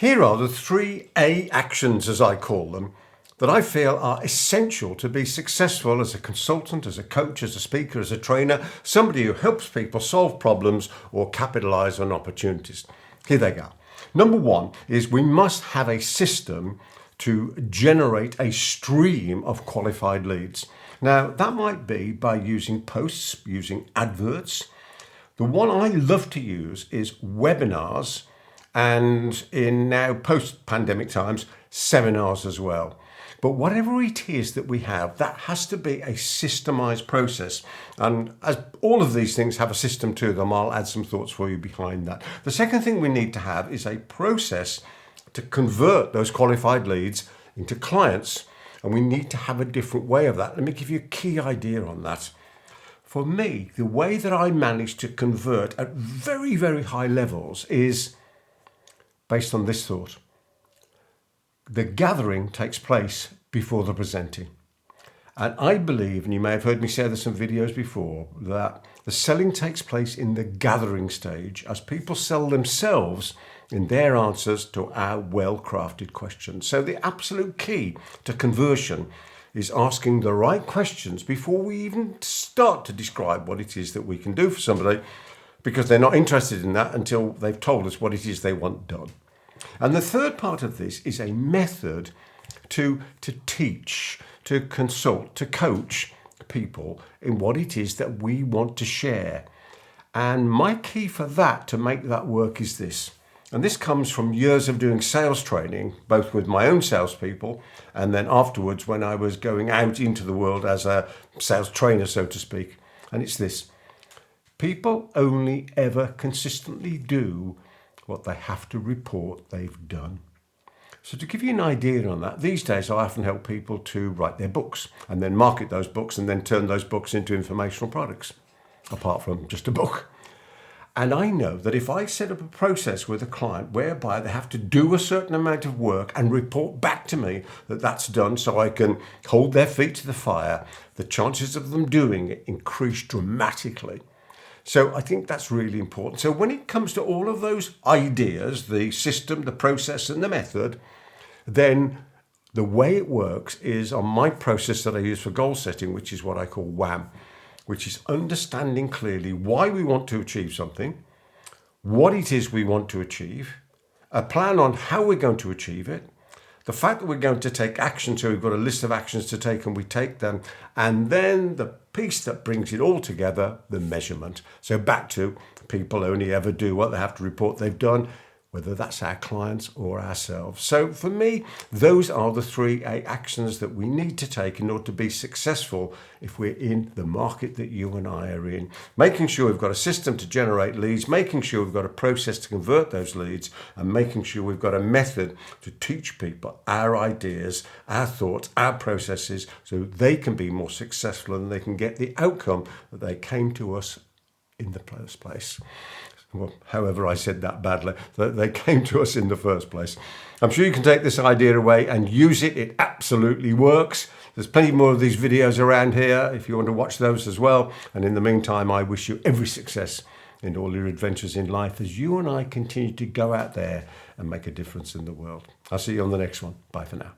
Here are the 3A actions, as I call them, that I feel are essential to be successful as a consultant, as a coach, as a speaker, as a trainer, somebody who helps people solve problems or capitalise on opportunities. Here they go. Number one is we must have a system to generate a stream of qualified leads. Now, that might be by using posts, using adverts. The one I love to use is webinars, and in now post-pandemic times, seminars as well. But whatever it is that we have, that has to be a systemised process. And as all of these things have a system to them, I'll add some thoughts for you behind that. The second thing we need to have is a process to convert those qualified leads into clients. And we need to have a different way of that. Let me give you a key idea on that. For me, the way that I manage to convert at very, very high levels is based on this thought. The gathering takes place before the presenting. And I believe, and you may have heard me say this in videos before, that the selling takes place in the gathering stage as people sell themselves in their answers to our well-crafted questions. So the absolute key to conversion is asking the right questions before we even start to describe what it is that we can do for somebody, because they're not interested in that until they've told us what it is they want done. And the third part of this is a method to teach, to consult, to coach people in what it is that we want to share. And my key for that, to make that work, is this. And this comes from years of doing sales training, both with my own salespeople and then afterwards when I was going out into the world as a sales trainer, so to speak. And it's this. People only ever consistently do what they have to report they've done. So to give you an idea on that, these days I often help people to write their books and then market those books and then turn those books into informational products, apart from just a book. And I know that if I set up a process with a client whereby they have to do a certain amount of work and report back to me that that's done so I can hold their feet to the fire, the chances of them doing it increase dramatically. So I think that's really important. So when it comes to all of those ideas, the system, the process and the method, then the way it works is on my process that I use for goal setting, which is what I call WHAM, which is understanding clearly why we want to achieve something, what it is we want to achieve, a plan on how we're going to achieve it, the fact that we're going to take action, so we've got a list of actions to take and we take them, and then the piece that brings it all together, the measurement. So back to people only ever do what they have to report they've done, whether that's our clients or ourselves. So for me, those are the 3A actions that we need to take in order to be successful if we're in the market that you and I are in. Making sure we've got a system to generate leads, making sure we've got a process to convert those leads, and making sure we've got a method to teach people our ideas, our thoughts, our processes, so they can be more successful and they can get the outcome that they came to us in the first place. Well, however I said that badly, that they came to us in the first place. I'm sure you can take this idea away and use it. It absolutely works. There's plenty more of these videos around here if you want to watch those as well. And in the meantime, I wish you every success in all your adventures in life as you and I continue to go out there and make a difference in the world. I'll see you on the next one. Bye for now.